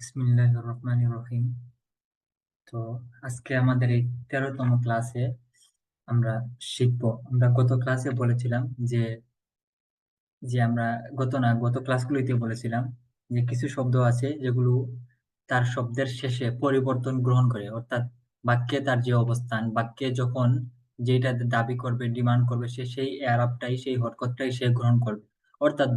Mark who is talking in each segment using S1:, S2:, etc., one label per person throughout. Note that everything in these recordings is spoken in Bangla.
S1: বিসমিল্লাহির রহমানির রহিম। তো আজকে আমাদের এই 13তম ক্লাসে আমরা শিখবো। আমরা গত ক্লাসে বলেছিলাম যে যে আমরা গত ক্লাসগুলিতে বলেছিলাম যে কিছু শব্দ আছে যেগুলো তার শব্দের শেষে পরিবর্তন গ্রহণ করে, অর্থাৎ বাক্যে তার যে অবস্থান, বাক্যে যখন যেটা দাবি করবে, ডিমান্ড করবে, সে সেই এরাবটাই, সেই হরকতটাই সে গ্রহণ করবে। অর্থাৎ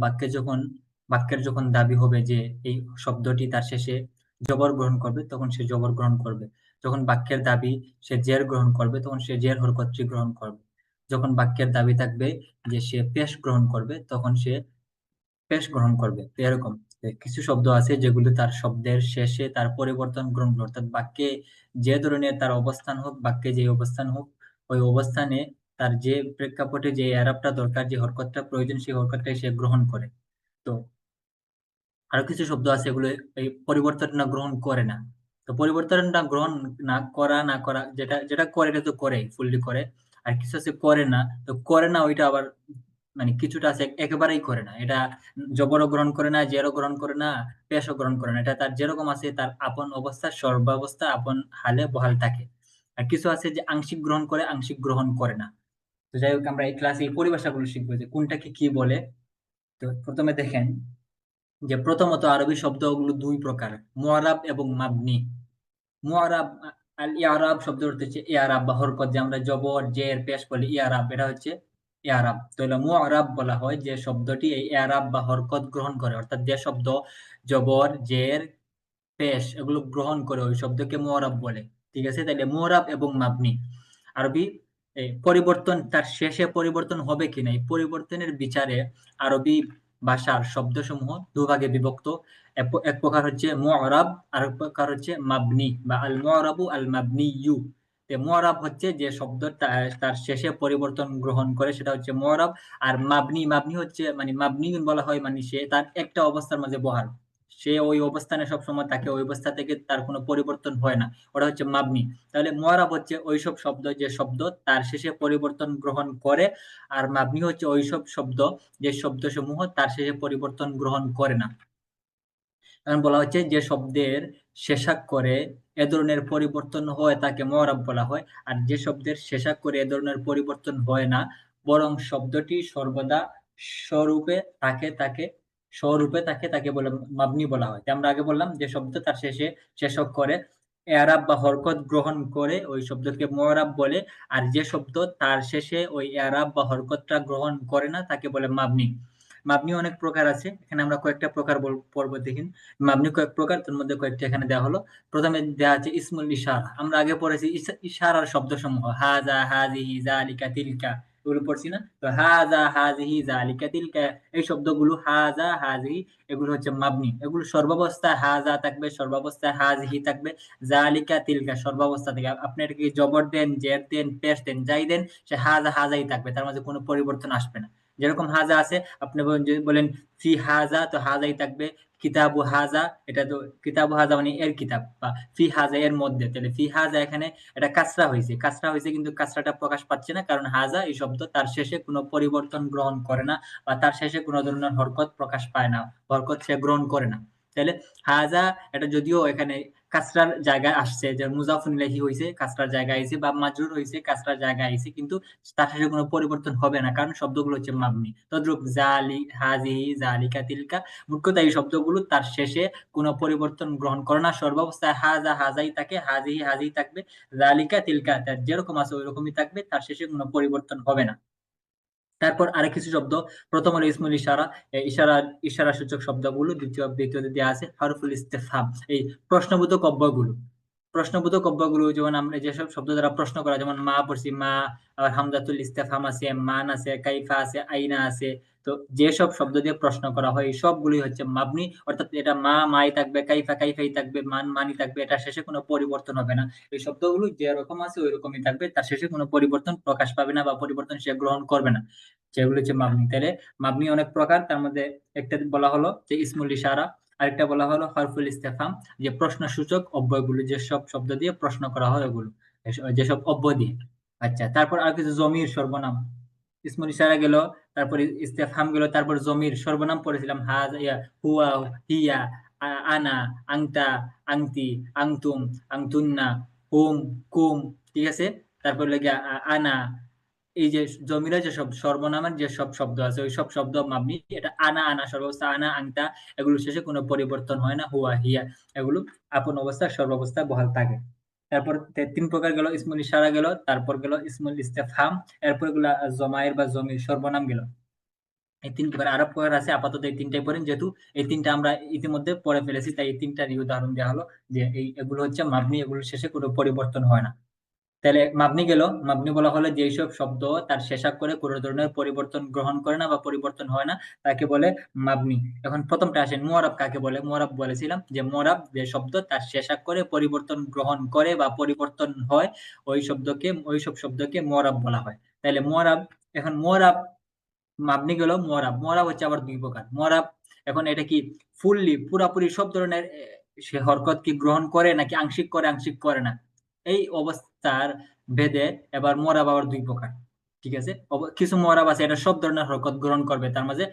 S1: বাক্যের যখন দাবি হবে যে এই শব্দটি তার শেষে জবর গ্রহণ করবে, তখন সে জবর গ্রহণ করবে। যখন বাক্যের দাবি সে জের গ্রহণ করবে, তখন সে জের হরকতটি গ্রহণ করবে। যখন বাক্যের দাবি থাকবে যে সে পেশ গ্রহণ করবে, তখন সে পেশ গ্রহণ করবে। তো এরকম কিছু শব্দ আছে যেগুলো তার শব্দের শেষে তার পরিবর্তন গ্রহণ করে, অর্থাৎ বাক্যে যে ধরনের তার অবস্থান হোক, বাক্যে যে অবস্থান হোক, ওই অবস্থানে তার যে প্রেক্ষাপটে যে এরাবটা দরকার, যে হরকতটা প্রয়োজন, সেই হরকতটাই সে গ্রহণ করে। তো আরো কিছু শব্দ আছে এগুলো এই পরিবর্তনটা গ্রহণ করে না। তো পরিবর্তনটা গ্রহণ না করা, যেটা যেটা করে এটা তো করে, ফুললি করে। আর কিছু আছে করে না। তো করে না ওইটা আবার মানে কিছুটা আছে একেবারেই করে না। এটা জবরও গ্রহণ করে না, জেরও গ্রহণ করে না, পেশও গ্রহণ করে না। এটা তার যেরকম আছে তার আপন অবস্থা, সর্বাবস্থা, আপন হালে বহাল থাকে। আর কিছু আছে যে আংশিক গ্রহণ করে, আংশিক গ্রহণ করে না। তো যাই হোক, আমরা এই ক্লাসে এই পরিভাষাগুলো শিখবো যে কোনটাকে কি বলে। তো প্রথমে দেখেন যে প্রথমত আরবি শব্দগুলো দুই প্রকার, মুআরাব এবং মাবনি। মুআরাব, আল ইয়ারাব শব্দ অর্থ হচ্ছে ইয়ারাব বা হরকত, যে আমরা জবর জের পেশ বলি ইয়ারাব, এটা হচ্ছে ইয়ারাব। তো হলো মুআরাব বলা হয় যে শব্দটি এই ইয়ারাব বা হরকত গ্রহণ করে, অর্থাৎ যে শব্দ জবর জের পেশ এগুলো গ্রহণ করে ওই শব্দকে মুআরাব বলে। ঠিক আছে, তাহলে মুআরাব এবং মাবনি। আরবি এই পরিবর্তন তার শেষে পরিবর্তন হবে কিনা, এই পরিবর্তনের বিচারে আরবি ভাষার শব্দসমূহ দুভাগে বিভক্ত। এক প্রকার হচ্ছে মুআরাব, আর এক প্রকার হচ্ছে মাবনি বা আল মুআরাবু আল মাবনিয়ু। মুআরাব হচ্ছে যে শব্দ তার শেষে পরিবর্তন গ্রহণ করে, সেটা হচ্ছে মুআরাব। আর মাবনি, মাবনি হচ্ছে মানে মাবনি বলা হয় মানে সে তার একটা অবস্থার মাঝে বহাল, সে ওই অবস্থানে সবসময় থাকে, ওই অবস্থা থেকে তার কোনো পরিবর্তন হয় না, ওটা হচ্ছে মাবনি। তাহলে মুআরাব হচ্ছে ওইসব শব্দ যে শব্দ তার শেষে পরিবর্তন গ্রহণ করে, আর মাবনি হচ্ছে ওইসব শব্দ যে শব্দসমূহ তার শেষে পরিবর্তন গ্রহণ করে না। কারণ বলা হচ্ছে যে শব্দের শেষাক্ষরে এ ধরনের পরিবর্তন হয় তাকে মুআরাব বলা হয়, আর যে শব্দের শেষাক্ষরে এ ধরনের পরিবর্তন হয় না, বরং শব্দটি সর্বদা স্বরূপে থাকে তাকে তাকে বলে মাবনি বলা হয়। আমরা আগে বললাম যে শব্দ তার শেষে শেষ অক্ষরে এরাব বা হরকত গ্রহণ করে ওই শব্দকে মুআরাব বলে, আর যে শব্দ তার শেষে ওই এরাব বা হরকতটা গ্রহণ করে না তাকে বলে মাবনি। মাবনি অনেক প্রকার আছে, এখানে আমরা কয়েকটা প্রকার পড়ব। দেখেন মাবনি কয়েক প্রকার, তার মধ্যে কয়েকটা এখানে দেওয়া হলো। প্রথমে দেওয়া আছে ইসমুল ইশারা। আমরা আগে পড়েছি ইশারার শব্দসমূহ, হাজা, হাজিহি, জালিকা, তিলকা, এগুলো পড়ছি না? তো হাজা, হাজিহি, জালিকা, তিলকা, এই শব্দগুলো হাজা, হাজিহি, এগুলো হচ্ছে মাবনি। এগুলো সর্বাবস্থায় হাজা থাকবে, সর্বাবস্থায় হাজিহি থাকবে, জালিকা, তিলকা সর্বাবস্থা থেকে। আপনি এটাকে জবর দেন, জের দেন, পেশ দেন, যাই দেন, সে হাজা হাজাই থাকবে, তার মাঝে কোনো পরিবর্তন আসবে না। যেরকম হাজা আছে, আপনি যদি বলেন ফি হাজা, তো হাজাই থাকবে। কিতাবু হাজা, এটা তো কিতাবু হাজা মানে এর কিতাব, বা ফি হাজা এর মধ্যে, তাহলে ফি হাজা এখানে এটা কাসরা হয়েছে, কিন্তু কাসরাটা প্রকাশ পাচ্ছে না, কারণ হাজা এই শব্দ তার শেষে কোনো পরিবর্তন গ্রহণ করে না, বা তার শেষে কোনো ধরনের হরকত প্রকাশ পায় না, হরকত সে গ্রহণ করে না। তাহলে হাজা এটা যদিও এখানে কাসরার জায়গায় আসছে, যে মুজাফুন ইলাইহি হইছে কাসরার জায়গায় আইছে, বা মাজরুর হইছে কাসরার জায়গায় আইছে, কিন্তু তার শেষে কোনো পরিবর্তন হবে না, কারণ শব্দগুলো হচ্ছে মাবনি। তদ্রূপ জালি, হাজিহি, জালিকা, তিলকা, মুখ্যত এই শব্দগুলো তার শেষে কোনো পরিবর্তন গ্রহণ করে না, সর্বাবস্থায় হাজা হাজাই থাকে, হাজিহি হাজিই থাকবে, জালিকা তিলকা তার যেরকম আছে ওইরকমই থাকবে, তার শেষে কোনো পরিবর্তন হবে না। তারপর আরেক কিছু শব্দ, প্রথম হলো ইসমুল ইশারা। ইশারা সূচক শব্দগুলো, দ্বিতীয়তে দেওয়া আছে হরফুল ইস্তেফহাম, এই প্রশ্নবোধক অব্যয়গুলো। প্রশ্নবোধক অব্যয়গুলো যেমন আমরা যেসব শব্দ দ্বারা প্রশ্ন করা, যেমন মা পড়ছি মা, আবার হামজাতুল ইস্তেফহাম আছে, মান আছে, কাইফা আছে, আইনা আছে। তো যেসব শব্দ দিয়ে প্রশ্ন করা হয় এই সবগুলোই হচ্ছে মাবনি, অর্থাৎ এটা মা মাই থাকবে, কাইফা কাইফাই থাকবে, মান মানি থাকবে, এটা শেষে কোনো পরিবর্তন হবে না। এই শব্দগুলো যেরকম আছে ওই রকমই থাকবে, তার শেষে কোনো পরিবর্তন প্রকাশ পাবে না বা পরিবর্তন সে গ্রহণ করবে না, যেগুলো হচ্ছে মাবনি। তাহলে মাবনি অনেক প্রকার, তার মধ্যে একটা বলা হলো যে ইসমুল ইশারা, আরেকটা বলা হলো হরফুল ইস্তেফহাম, যে প্রশ্নসূচক অব্যয়গুলো, যেসব শব্দ দিয়ে প্রশ্ন করা হয় ওগুলো, যেসব অব্যয় দিয়ে। আচ্ছা, তারপর আর কিছু জমির সর্বনাম। ইসমুল ইশারা গেল, তারপর ইস্তেফহাম গেল, তারপর জমির সর্বনাম পড়েছিলাম, হাজা, হুয়া, হিয়া, আনা, আংতা, আংতি, আংতুম, আংতুন্না, হুম, কুম, ঠিক আছে? তারপর লেগে আনা, এই যে জমিরা যেসব সর্বনামের যেসব শব্দ আছে ওই সব শব্দ মাবনি। এটা আনা, আনা সর্বাবস্থা, আনা, আংতা, এগুলো শেষে কোনো পরিবর্তন হয় না। হুয়া, হিয়া, এগুলো আপন অবস্থা সর্বাবস্থা বহাল থাকে। তারপর তিন প্রকার গেল, ইসমুল ইশারা গেল, তারপর গেল ইসমুল ইস্তেফহাম, এরপর গুলা জমায়ের বা জমির সর্বনাম গেল। এই তিন প্রকার, আরো প্রকার আছে, আপাতত এই তিনটাই পড়েন, যেহেতু এই তিনটা আমরা ইতিমধ্যে পড়ে ফেলেছি, তাই এই তিনটারই উদাহরণ দেওয়া হলো যে এগুলো হচ্ছে মাবনি, এগুলোর শেষে কোনো পরিবর্তন হয় না। তাহলে মাবনি গেল। মাবনি বলা হলো যেসব শব্দ তার শেষাক্ষরে কোনো ধরনের পরিবর্তন গ্রহণ করে না বা পরিবর্তন হয় না, তাকে বলে মাবনি। এখন প্রথমটা আসেন, মুআরাব কাকে বলে? মুআরাব বলেছিলাম যে মুআরাব যে শব্দ তার শেষাক্ষরে পরিবর্তন গ্রহণ করে বা পরিবর্তন হয়, ওই সব শব্দকে মুআরাব বলা হয়। তাহলে মুআরাব, এখন মুআরাব মাবনি গেল। মুআরাব, মুআরাব হচ্ছে আবার দুই প্রকার। মুআরাব, এখন এটা কি ফুললি পুরাপুরি সব ধরনের সে হরকত কি গ্রহণ করে নাকি আংশিক করে, আংশিক করে না, এই অবস্থার ভেদে এবার মুআরাব আবার দুই প্রকার। ঠিক আছে? কিছু মুআরাব আছে এটা সব ধরনের হরকত গ্রহণ করবে, তার মাঝে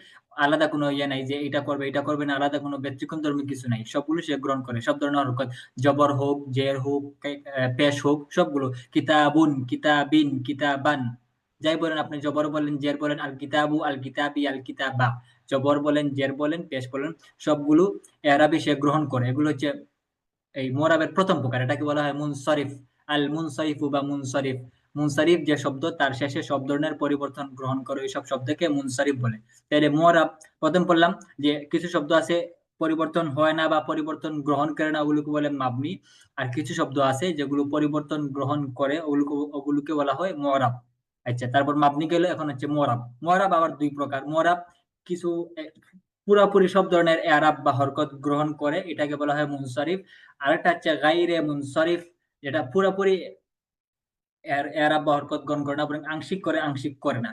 S1: আলাদা কোনো ইয়ে নাই যে এটা করবে এটা করবে না, আলাদা কোনো ব্যতিক্রম ধর্মী কিছু নাই, সবগুলো সে গ্রহণ করে, সব ধরনের হরকত, জবর হোক, জের হোক, পেশ হোক, সবগুলো। কিতাবুন, কিতাবিন, কিতাবান, যাই বলেন আপনি, জবর বলেন, জের বলেন, আল কিতাবু, আল কিতাবি, আল কিতাবা, জবর বলেন, জের বলেন, পেশ বলেন, সবগুলো এরাবি সে গ্রহণ করে। এগুলো হচ্ছে এই মোরাবের প্রথম প্রকার, এটাকে বলা হয় মুনসারিফ। আল মুনসারিফু বা মুনসারিফ, মুনসারিফ যে শব্দ তার শেষে সব ধরনের পরিবর্তন গ্রহণ করে ওই সব শব্দকে মুনসারিফ বলে। তাহলে মোরাব প্রথম বললাম যে কিছু শব্দ আছে পরিবর্তন হয় না বা পরিবর্তন গ্রহণ করে না, ওগুলোকে বলে মাবনি। আর কিছু শব্দ আছে যেগুলো পরিবর্তন গ্রহণ করে, ওগুলোকে বলা হয় মোরাব। আচ্ছা, তারপর মাবনি গেল, এখন হচ্ছে মোরাব। মোরাব আবার দুই প্রকার। মোরাব কিছু পুরাপুরি সব ধরনের এরাব বা হরকত গ্রহণ করে, এটাকে বলা হয় মুনসারিফ। আরেকটা হচ্ছে গাইরে মুনসারিফ, যেটা পুরোপুরি এরাব বা হরকত গ্রহণ করে না, বরং আংশিক করে, আংশিক করে না।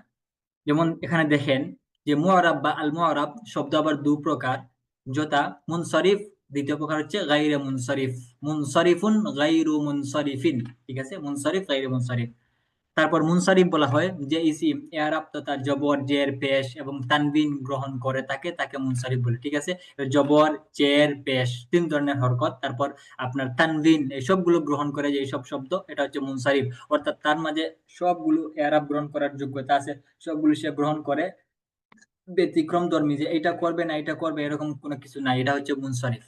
S1: যেমন এখানে দেখেন যে মুআরাব বা আল মুআরাব শব্দ আবার দু প্রকার, যথা মুনসারিফ, দ্বিতীয় প্রকার হচ্ছে গাইরে মুনসারিফ। মুনসারিফুন গাইরু মুনসারিফিন, ঠিক আছে? মুনসারিফ, গাইরে মুনসারিফ। তারপর মুনসারিফ বলা হয় যে ইসিম এরাব তথা জবর, জের, পেশ এবং তানবিন গ্রহণ করে থাকে, তাকে মুনসারিফ বলে। ঠিক আছে? জবর, জের, পেশ তিন ধরনের হরকত, তারপর আপনার তানবিন, এই সবগুলো গ্রহণ করে যে সব শব্দ, এটা হচ্ছে মুনসারিফ। অর্থাৎ তার মাঝে সবগুলো এরাব গ্রহণ করার যোগ্যতা আছে, সবগুলো সে গ্রহণ করে, ব্যতিক্রম ধর্মী যে এটা করবে না এটা করবে এরকম কোনো কিছু নাই, এটা হচ্ছে মুনসারিফ।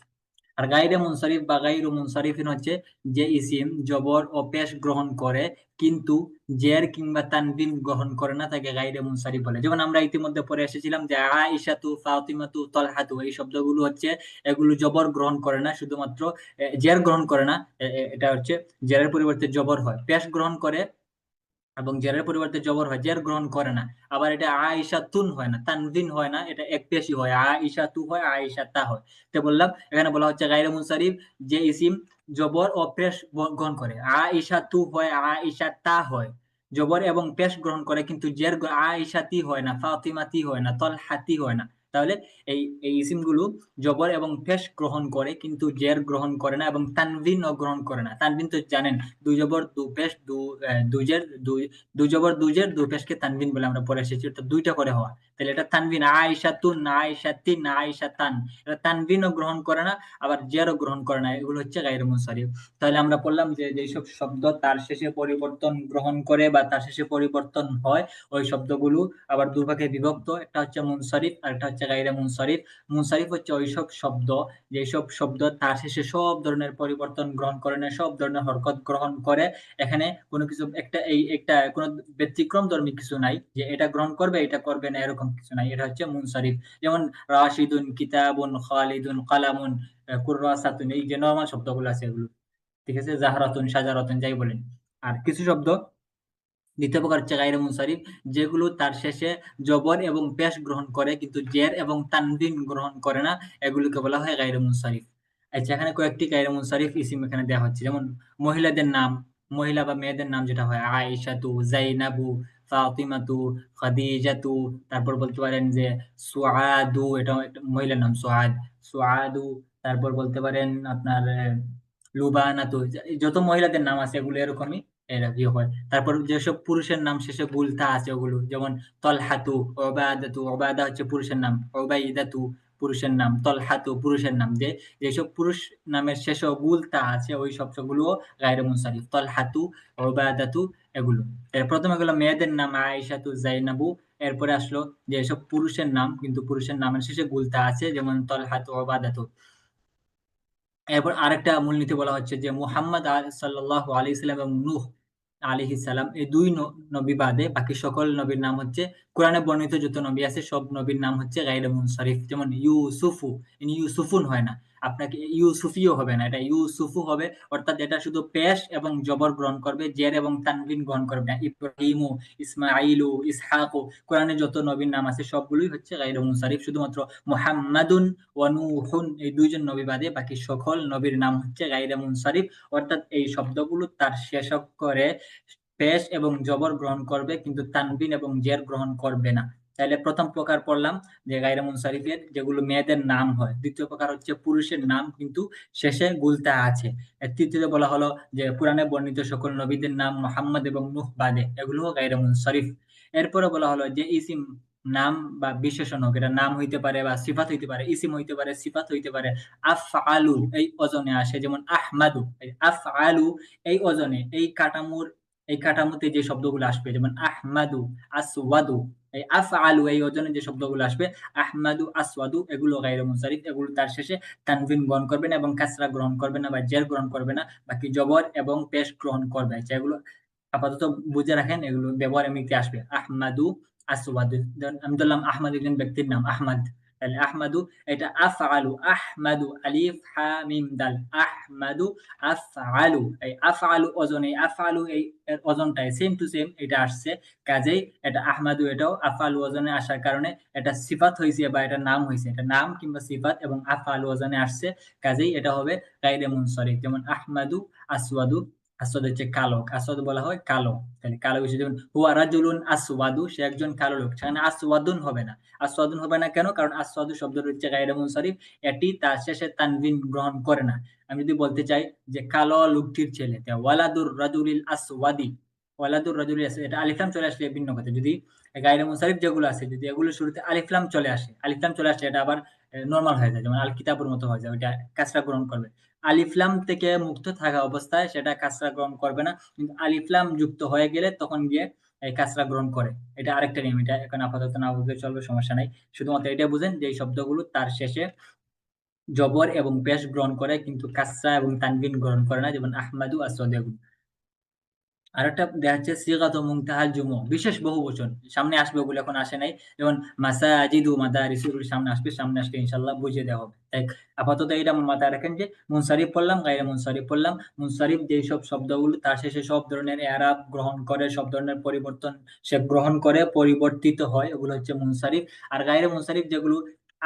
S1: আর গাইরে মুনসারিফ বা গাইরু মুনসারিফিন হচ্ছে যে ইসিম জবর ও পেশ গ্রহণ করে কিন্তু জের কিংবা তানবিন গ্রহণ করে না, তাকে গাইরে মুনসারিফ বলে। যেমন আমরা ইতিমধ্যে পড়ে এসেছিলাম যে আয়েশাতু, ফাতিমাতু, তলহাতু, এই শব্দগুলো হচ্ছে এগুলো জবর গ্রহণ করে না, শুধুমাত্র জের গ্রহণ করে না। এটা হচ্ছে জেরের পরিবর্তে জবর হয়, পেশ গ্রহণ করে এবং জেরের পরিবর্তে জবর হয়, জের গ্রহণ করে না। আবার এটা আয়েশা তুন হয় না, তানভিন হয় না, এটা এক পেশি হয়, আয়েশা তু হয়, আয়েশা তা হয়। তো বললাম এখানে বলা হচ্ছে গায়রে মুনসারিফ যে ইসিম জবর ও পেশ গ্রহণ করে, আয়েশা তু হয়, আয়েশা তা হয়, জবর এবং পেশ গ্রহণ করে কিন্তু জের আয়েশা তি হয় না, ফাতিমা তি হয় না, তলহাতি হয় না। তাহলে এই এই ইসিম গুলো জবর এবং পেশ গ্রহণ করে কিন্তু জের গ্রহণ করে না এবং তানভিন ও গ্রহণ করে না। তানভিন তো জানেন, দুই জবর দু পেশ দুই জের দুই জবর দুই জের দুই পেশকে তানভিন বলে আমরা পড়ে এসেছি, তো দুইটা করে হওয়া। তাহলে এটা তানভিন, আয়েশা তুন, আয়েশা তিন, আয়েশা তান, এটা তানভিনও গ্রহণ করে না, আবার জেরও গ্রহণ করে না, এগুলো হচ্ছে গায়রে মুনসারিফ। তাহলে আমরা বললাম যে যেসব শব্দ তার শেষে পরিবর্তন গ্রহণ করে বা তার শেষে পরিবর্তন হয়, ওই শব্দগুলো আবার দুভাগে বিভক্ত, একটা হচ্ছে মুনসারিফ আর একটা হচ্ছে গায়রে মুনসারিফ। মুনসারিফ হচ্ছে ওইসব শব্দ যেসব শব্দ তার শেষে সব ধরনের পরিবর্তন গ্রহণ করে না, সব ধরনের হরকত গ্রহণ করে, এখানে কোনো কিছু একটা কোনো ব্যতিক্রম ধর্মী কিছু নাই যে এটা গ্রহণ করবে এটা করবে না, এরকম কিছু নাই, এটা হচ্ছে মুনসারিফ। যেমন রাশিদুন, কিতাবুন, খালিদুন, কালামুন, কুররাসাতুন, এই যে নরমাল শব্দগুলো আছে এগুলো, ঠিক আছে? জাহরাতুন, সাজারাতুন, যাই বলেন। আর কিছু শব্দ দ্বিতীয় প্রকার হচ্ছে গায়রে মুনসারিফ, যেগুলো তার শেষে জবর এবং পেশ গ্রহণ করে কিন্তু জের এবং তানবিন গ্রহণ করে না, এগুলোকে বলা হয় গায়রে মুনসারিফ। আচ্ছা, এখানে কয়েকটি গায়রে মুনসারিফ ইসিম এখানে দেওয়া হচ্ছে। যেমন মহিলাদের নাম, মহিলা বা মেয়েদের নাম যেটা হয় আয়েশাতু, জাইনাবু, ফাতিমাতু, খাদিজাতু, তারপর বলতে পারেন যে সুআদু, এটা একটা মহিলার নাম, সুআদ, সুআদু। তারপর বলতে পারেন আপনার লুবানাতু, যত মহিলাদের নাম আছে এগুলো এরকমই এরা কি হয়। তারপর যেসব পুরুষের নাম শেষে গুলতা আছে ওগুলো, যেমন তলহাতু, ওবাদাতু, ওবাদা হচ্ছে পুরুষের নাম, ওবাইদাতু পুরুষের নাম, তলহাতু পুরুষের নাম, যেসব পুরুষ নামের শেষে গুলতা আছে ওই শব্দগুলো গায়রে মুনসারিফ, তলহাতু, উবাদাতু এগুলো। প্রথমে গেল মেয়েদের নাম আয়েশাতু, জাইনাবু, এরপরে আসলো যেসব পুরুষের নাম কিন্তু পুরুষের নামের শেষে গুলতা আছে যেমন তলহাতু, উবাদাতু। এরপর আরেকটা মূলনীতি বলা হচ্ছে যে মুহাম্মদ সাল্লাল্লাহু আলাইহি সাল্লাম এবং নূহ আলাইহিস সালাম এই দুই নবী বাদে বাকি সকল নবীর নাম হচ্ছে, কোরআনে বর্ণিত যত নবী আছে সব নবীর নাম হচ্ছে গায়রে মুনসারিফ। যেমন ইউসুফু, ইউসুফুন হয় না, আপনাকে ইউসুফিও হবে না, এটা ইউসুফু হবে। অর্থাৎ এটা শুধু পেশ এবং জবর গ্রহণ করবে, জের এবং তানবিন গ্রহণ করবে না। ইব্রাহিমু, ইসমাঈলু, ইসহাকু, কোরআনে যত নবীর নাম আছে সবগুলোই হচ্ছে গায়রে মুনসারিফ। শুধুমাত্র মুহাম্মাদুন ওয়া নূহুন এই দুইজন নবী বাদে বাকি সকল নবীর নাম হচ্ছে গায়রে মুনসারিফ। অর্থাৎ এই শব্দগুলো তার শেষ অক্ষরে পেশ এবং জবর গ্রহণ করবে কিন্তু তানবিন এবং জের গ্রহণ করবে না। তাহলে প্রথম প্রকার পড়লাম যে গায়রে মুনসারিফের যেগুলো মেয়েদের নাম হয়। দ্বিতীয় প্রকার হচ্ছে পুরুষের নাম কিন্তু শেষে গুলতা আছে। তৃতীয়তে বলা হলো যে পুরাণে বর্ণিত সকল নবীদের নাম মুহাম্মদ এবং নূহ বাদে এগুলো গায়রে মুনসারিফ। এরপরে বলা হলো যে ইসিম নাম বা বিশেষণ হোক, এটা নাম হইতে পারে বা সিফাত হইতে পারে, ইসিম হইতে পারে, সিফাত হইতে পারে, আফআলু এই ওজনে আসে, যেমন আহমাদু, আফআলু এই ওজনে এই কাঠামোতে যে শব্দগুলো আসবে যেমন আহমাদু, আসওয়াদু, এই আফআলু এই ওজনে যে শব্দগুলো আসবে আহমাদু, আসওয়াদু এগুলো গায়রে মুনসারিফ। এগুলো তার শেষে তানবিন গ্রহণ করবে না এবং কাসরা গ্রহণ করবে না বা জের গ্রহণ করবে না, বাকি জবর এবং পেশ গ্রহণ করবে। যেগুলো আপাতত বুঝে রাখেন, এগুলো ব্যবহার এমনিতে আসবে। আহমাদু, আসওয়াদু, আমি ধরলাম আহমদ একজন ব্যক্তির নাম আহমদ, তাহলে আহমাদু এটা আফআলু, আহমাদু আলিফ হা মিম দাল, আহমাদু আফআলু, এই আফআলু ওজন, এই আফআলু এই এর ওজনটাই সেম টু সেম এটা আসছে, কাজেই এটা আহমাদু এটাও আফআলু ওজনে আসার কারণে এটা সিফাত হইছে বা এটা নাম হইছে, এটা নাম কিংবা সিফাত এবং আফআলু ওজনে আসছে, কাজেই এটা হবে গায়রে মুনসারিফ। যেমন আহমাদু, আসওয়াদু, আসওয়াদ হচ্ছে কালো, আসওয়াদ বলা হয় কালো, তাহলে কালো বিষয়। যেমন হুয়া রাজুলুন আসওয়াদু সে একজন কালো লোক, সেখানে আসওয়াদুন হবে না। আসওয়াদুন হবে না কেন? কারণ আসওয়াদু শব্দটি হচ্ছে গায়রে মুনসারিফ, এটি তার শেষে তানবিন গ্রহণ করে না। আমি যদি বলতে চাই যে কালো লোকটির ছেলে, ওয়ালাদুর রাজুলিল আসওয়াদি, ওয়ালাদুর রাজুলিল আসওয়াদি, এটা আলিফ লাম চলে আসলে ভিন্ন কথা। যদি গায়রে মুনসারিফ যেগুলো আছে যদি এগুলো শুরুতে আলিফ লাম চলে আসে, আলিফ লাম চলে আসলে এটা আবার নরমাল হয়ে যায়, যেমন আল কিতাবের মতো হয়ে যায়, ওইটা কাসরা গ্রহণ করবে। আলিফলাম থেকে মুক্ত থাকা অবস্থায় সেটা কাসরা গ্রহণ করবে না, কিন্তু আলিফলাম যুক্ত হয়ে গেলে তখন গিয়ে এই কাসরা গ্রহণ করে। এটা আরেকটা নিয়ম, এটা এখন আপাতত না বুঝলে চলবে, সমস্যা নাই। শুধুমাত্র এটা বুঝেন যে এই শব্দগুলো তার শেষে জবর এবং পেশ গ্রহণ করে কিন্তু কাসরা এবং তানবিন গ্রহণ করে না, যেমন আহমাদু, আসওয়াদু এগুলো। আরেকটা দেখা যাচ্ছে সিগাতু মুনতাহাল জুমু, বিশেষ বহুবচন সামনে আসবে, ওগুলো এখন আসে নাই। যেমন মাসাজিদু, মাদারিসু এগুলো সামনে আসবে, সামনে আসলে ইনশাআল্লাহ বুঝিয়ে দেওয়া হবে। তাই আপাতত এটা মাথায় রাখেন যে মুনসারিফ পড়লাম, গায়রে মুনসারিফ পড়লাম। মুনসারিফ যেই সব শব্দগুলো তার শেষে সব ধরনের এরাব গ্রহণ করে, সব ধরনের পরিবর্তন সে গ্রহণ করে, পরিবর্তিত হয়, ওগুলো হচ্ছে মুনসারিফ। আর গায়রে মুনসারিফ যেগুলো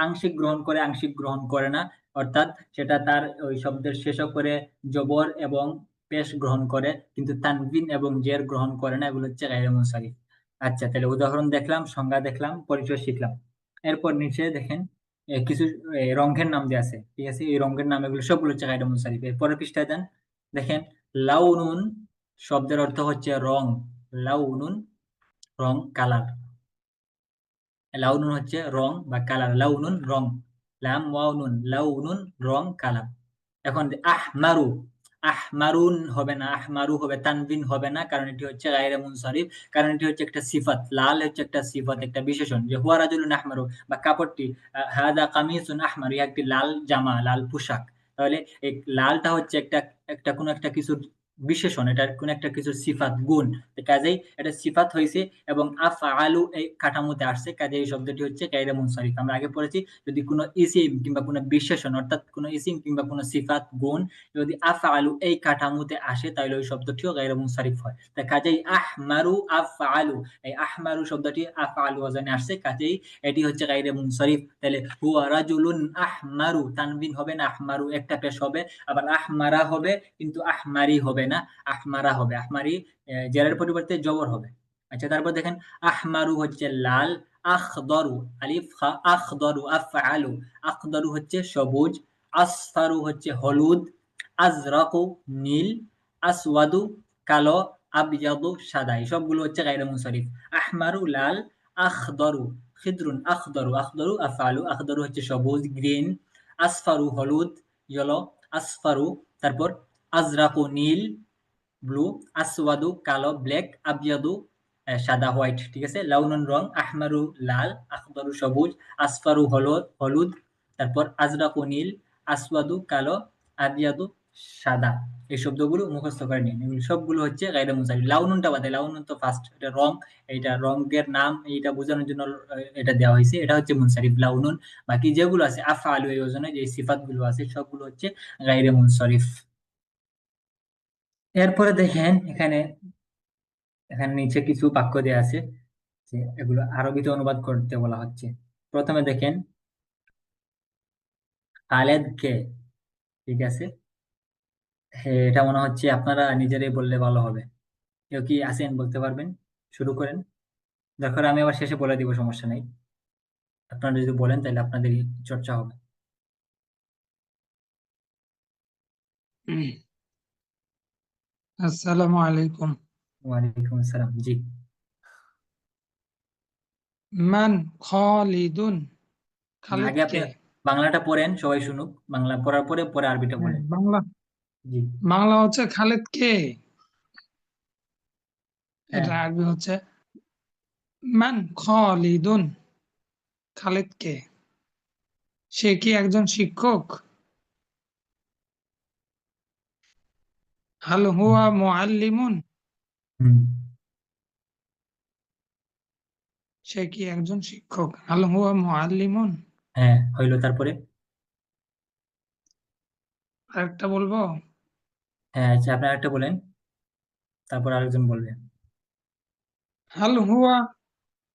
S1: আংশিক গ্রহণ করে, আংশিক গ্রহণ করে না, অর্থাৎ সেটা তার ওই শব্দের শেষ করে জবর এবং পেশ গ্রহণ করে কিন্তু তানবিন এবং জের গ্রহণ করে না, এগুলো হচ্ছে গায়রে মুনসারিফ। আচ্ছা, তাহলে উদাহরণ দেখলাম, সংজ্ঞা দেখলাম, পরিচয় শিখলাম। এরপর নিচে দেখেন কিছু রঙের নাম দেওয়া আছে, ঠিক আছে? এই রঙের নাম এগুলো সবগুলো হচ্ছে গায়রে মুনসারিফ। এর পরের পৃষ্ঠায় দেন, দেখেন লাউনুন শব্দের অর্থ হচ্ছে রং, লাউনুন রং, কালার। লাউনুন হচ্ছে রং বা কালার, লাউনুন রং, লাম ওয়াও নুন, লাউনুন রং, কালার। এখন আহমারু, আহমারুন হবে না, আহমারু হবে, তানবিন হবে না, কারণ এটি হচ্ছে গায়রে মুনসারিফ, কারণ এটি হচ্ছে একটা সিফাত। লাল হচ্ছে একটা সিফাত, একটা বিশেষণ, যে হুয়া রাজুলুন আহমারু বা কাপড়টি, হাদা কামিসুন আহমার, ইহা একটি লাল জামা, লাল পোশাক। তাহলে এই লালটা হচ্ছে একটা একটা কোন একটা কিছুর বিশেষণ, এটা কোন একটা কিছুর সিফাত, গুণ। কাজেই এটা সিফাত হইছে এবং আফআলু এই কাঠামোতে আসছে, কাজেই এই শব্দটি হচ্ছে গায়রে মুনসারিফ। আমরা আগে পড়েছি যদি কোনো ইসিম কিংবা কোনো বিশেষণ, অর্থাৎ কোনো ইসিম কিংবা কোনো সিফাত, গুণ যদি আফআলু এই কাঠামোতে আসে তাহলে ওই শব্দটিও গায়রে মুনসারিফ হয়। তাই কাজেই আহমারু, আফআলু, এই আহমারু শব্দটি আফআলু ওয়াজনে আসছে, কাজেই এটি হচ্ছে গায়রে মুনসারিফ। তাহলে হুয়া রাজুলুন আহমারু, তানবিন হবে না, আহমারু একটা পেশ হবে। আবার আহমারা হবে কিন্তু আহমারি হবে না, আহমারা হবে। আহমারি জেরের পরিবর্তে জবর হবে। আচ্ছা, তারপর দেখেন আহমারু হচ্ছে লাল, আখদরু আলিফ খা, আখদরু আফআলু, আখদরু হচ্ছে সবুজ, আসফারু হচ্ছে হলুদ, আজরাকু নীল, আসওয়াদু কালো, আবয়াদু সাদা। এই সবগুলো হচ্ছে গায়রে মুনসারিফ। আহমারু লাল, আখদরু খিদরুন, আখদরু, আখদরু আফআলু, আখদরু হচ্ছে সবুজ, গ্রিন। আসফারু হলুদ, ইয়েলো। আসফারু, তারপর আজরাকু নীল, ব্লু। আসওয়াদু কালো, ব্ল্যাক। আবিয়াদু সাদা, হোয়াইট। ঠিক আছে? লাউনুন রং, আহমারু লাল, আখদারু সবুজ, আসফারু হলুদ হলুদ, তারপর আজরাকু নীল, আসওয়াদু কালো, আবিয়াদু সাদা। এই শব্দগুলো মুখস্থ করে নিন। এগুলো সবগুলো হচ্ছে গায়রে মুনসারিফ। লাউনুনটা বাদে, লাউনুন তো ফার্স্ট, এটা রং। এইটা রঙের নাম, এইটা বোঝানোর জন্য এটা দেওয়া হয়েছে। এটা হচ্ছে মুনসারিফ, লাউনুন। বাকি যেগুলো আছে আফআলু এই ওজনে যে সিফাতগুলো আছে সবগুলো হচ্ছে গায়রে মুনসারিফ। এরপরে দেখেন এখানে, এখানে নিচে কিছু বাক্য দেয়া আছে যে এগুলো আরবিতে অনুবাদ করতে বলা হচ্ছে। প্রথমে দেখেন, খালেদ কে। ঠিক আছে? হ্যাঁ, এটা মনে হচ্ছে আপনারা নিজেরাই বললে ভালো হবে। কেউ কি আছেন, বলতে পারবেন? শুরু করেন। দরকার আমি আবার শেষে বলে দিব, সমস্যা নাই। আপনারা যদি বলেন তাহলে আপনাদের চর্চা হবে।
S2: আসসালামু আলাইকুম।
S1: ওয়ালাইকুম আসসালাম। জি।
S2: মান খালিদুন, খালিদ
S1: আগে আপনি
S2: কে?
S1: বাংলাটা পড়েন, সবাই শুনুক। বাংলা পড়ার পরে পরে আরবিটা
S2: হ্যাঁ,
S1: বলেন।
S2: বাংলা
S1: জি।
S2: বাংলা হচ্ছে খালিদ কে,
S1: হ্যাঁ।
S2: এটা আরবি হচ্ছে মান খালিদুন, খালিদ কে? সে কি একজন শিক্ষক? হাল
S1: হুম।
S2: হুয়া মুআল্লিমুন,
S1: হুম।
S2: সে কি একজন শিক্ষক? হাল হুয়া মুআল্লিমুন।
S1: হ্যাঁ, হইলো। তারপরে?
S2: আরেকটা বলবো?
S1: হ্যাঁ, আচ্ছা, আপনার একটা বলেন, তারপর আরেকজন বলবে।
S2: হাল হুয়া,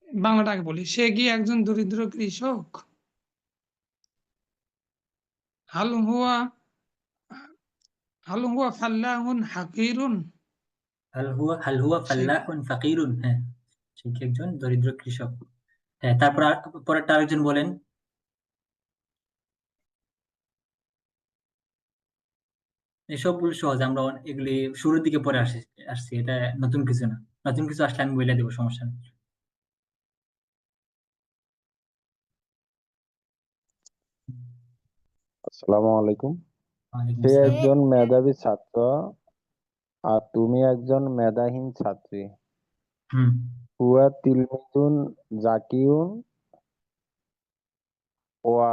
S2: বাংলাটাকে বলি, সে কি একজন দরিদ্র কৃষক? হাল হুয়া হাল হুয়া ফাল্লাহুন হাকিরুন।
S1: হাল হুয়া
S2: সে
S1: ফাল্লাহুন ফাকিরুন। হ্যাঁ, সে কি একজন দরিদ্র কৃষক। হ্যাঁ, তারপর পরেরটা আরেকজন বলেন। এসবগুলো সহজ, আমরা এগুলি শুরুর দিকে পরে আসছি। এটা নতুন কিছু না। নতুন কিছু আসলে আমি বলে দেবো, সমস্যা নেই।
S3: আসসালামু আলাইকুম।
S1: ওয়ালাইকুম
S3: সে
S1: আসসালাম।
S3: একজন মেধাবী ছাত্র আর তুমি একজন মেধাহীন ছাত্রী।
S1: হুম।
S3: হুয়া তিলমিজুন জাকিউন। ওয়া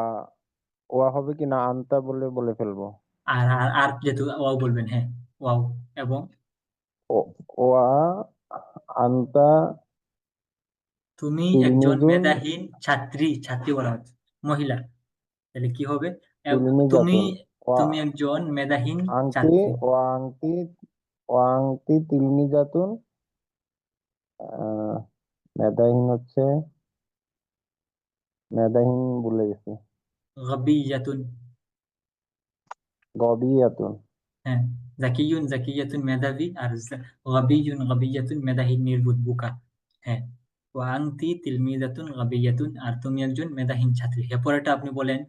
S3: ওয়া হবে কি না আনতা বলে বলে ফেলবো?
S1: আর আর আর যেহেতু ওয়াও বলবেন, হ্যাঁ, ওয়াও। এবং
S3: ও ওয়া আনতা
S1: তুমি একজন
S3: তিলমিজুন
S1: মেধাহীন ছাত্রী, ছাত্রী বলা হচ্ছে, মহিলা। তাহলে কি হবে? তুমি
S3: তিলমিজাতুন। ওয়া
S1: তুমি একজন মেধাহীন
S3: আংটি
S1: ছাত্রী।
S3: ওয়া আংটি ওয়া আংটি তিলমিজাতুন। আহ, মেধাহীন হচ্ছে, মেধাহীন বলে গেছি।
S1: গবিয়াতুন।
S3: গবিয়াতুন।
S1: হ্যাঁ, জাকিয়ুন জাকিয়াতুন মেধাবী, আর গবিয়ুন গবিয়াতুন মেধাহীন, নির্বুধ, বোকা। হ্যাঁ। ওয়া আনতি তিলমিজাতুন গবিয়াতুন, আর তুমি একজন মেধাহীন ছাত্রী। হ্যাঁ, পরেরটা আপনি বলেন,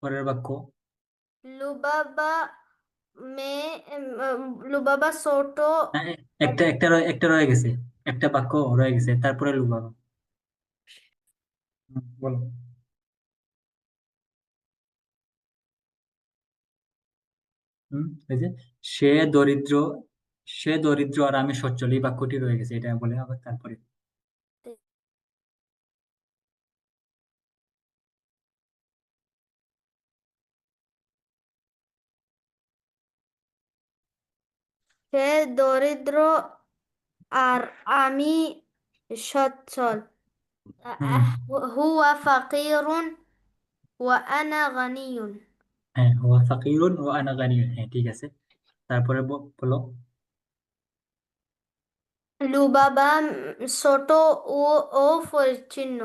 S1: পরের বাক্য।
S4: লুবাবা মে লুবাবা ছোট।
S1: হ্যাঁ, একটা রয়ে গেছে। একটা বাক্য রয়ে গেছে, তারপরে লুবাবা। বলো। এই যে, সে দরিদ্র, সে দরিদ্র আর আমি সচ্ছল, এই বাক্যটি রয়ে গেছে, এটা বলে আবার তারপরে।
S4: সে দরিদ্র আর আমি সচ্ছল।
S1: হুম।
S4: হুয়া ফাকিরুন ওয়া আনা গানিয়ুন।
S1: হ্যাঁ, হুয়া ফাকিরুন ও আনা গানিয়ুন। হ্যাঁ, ঠিক আছে। তারপরে বলো।
S4: লুবাবা ছোট ও ও পরিচ্ছন্ন।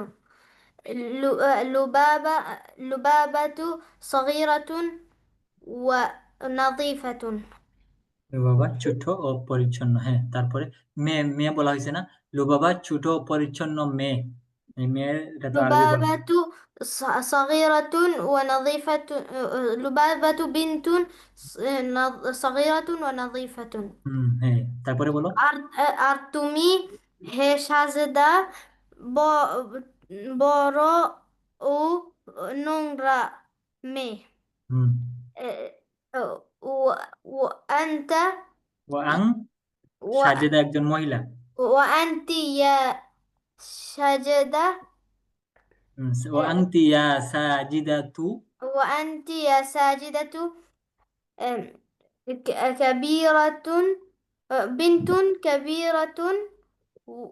S4: লুবাবা লুবাবাতু সগীরাতুন ওয়া নাযীফাতুন।
S1: লুবাবা ছোট ও পরিচ্ছন্ন। হ্যাঁ, তারপরে মেয়ে, মেয়ে বলা হয়েছে না? লুবাবা ছোট ও পরিচ্ছন্ন মেয়ে। এই মেয়ের, এটা তো আরবি বলা হয়।
S4: লুবাবাতু صغيرة ونظيفة. لبابة بنت صغيرة ونظيفة.
S1: হ্যাঁ, তারপরে বলো।
S4: আর আর তুমি হে সাজেদা ব- বড় ও নোংরা মেয়ে।
S1: হুম
S4: وأنت
S1: ও আং
S4: و-
S1: সাজেদা একজন মহিলা।
S4: وأنت يا ساجدة.
S1: ও আংতি ইয়া সাজিদাতু।
S4: وأنت يا ساجدة كبيرة. بنت كبيرة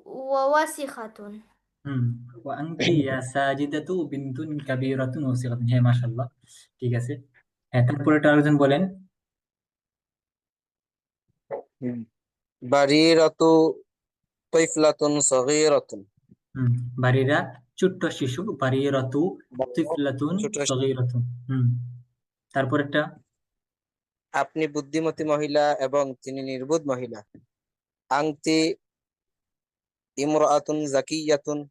S4: ووسخة.
S1: হুম ও আংতি ইয়া সাজিদাতু বিনতুন কাবীরাতুন ওয়াসিগাতুন। হ্যাঁ, মাশাআল্লাহ, ঠিক আছে। হ্যাঁ, তারপরেটা আরেকজন বলেন।
S5: বারিরাতু তৈফলাতুন সগীরাতুন।
S1: হুম বাড়িরা ছোট্ট শিশু, বাড়িরাতু
S5: বারিরা
S1: তিফলাতুন
S5: ছোট শিশু।
S1: সগীরাতুন। তারপরেরটা।
S5: আপনি বুদ্ধিমতী মহিলা এবং তিনি নির্বোধ মহিলা। আংতি ইমরাআতুন যাকিয়াতুন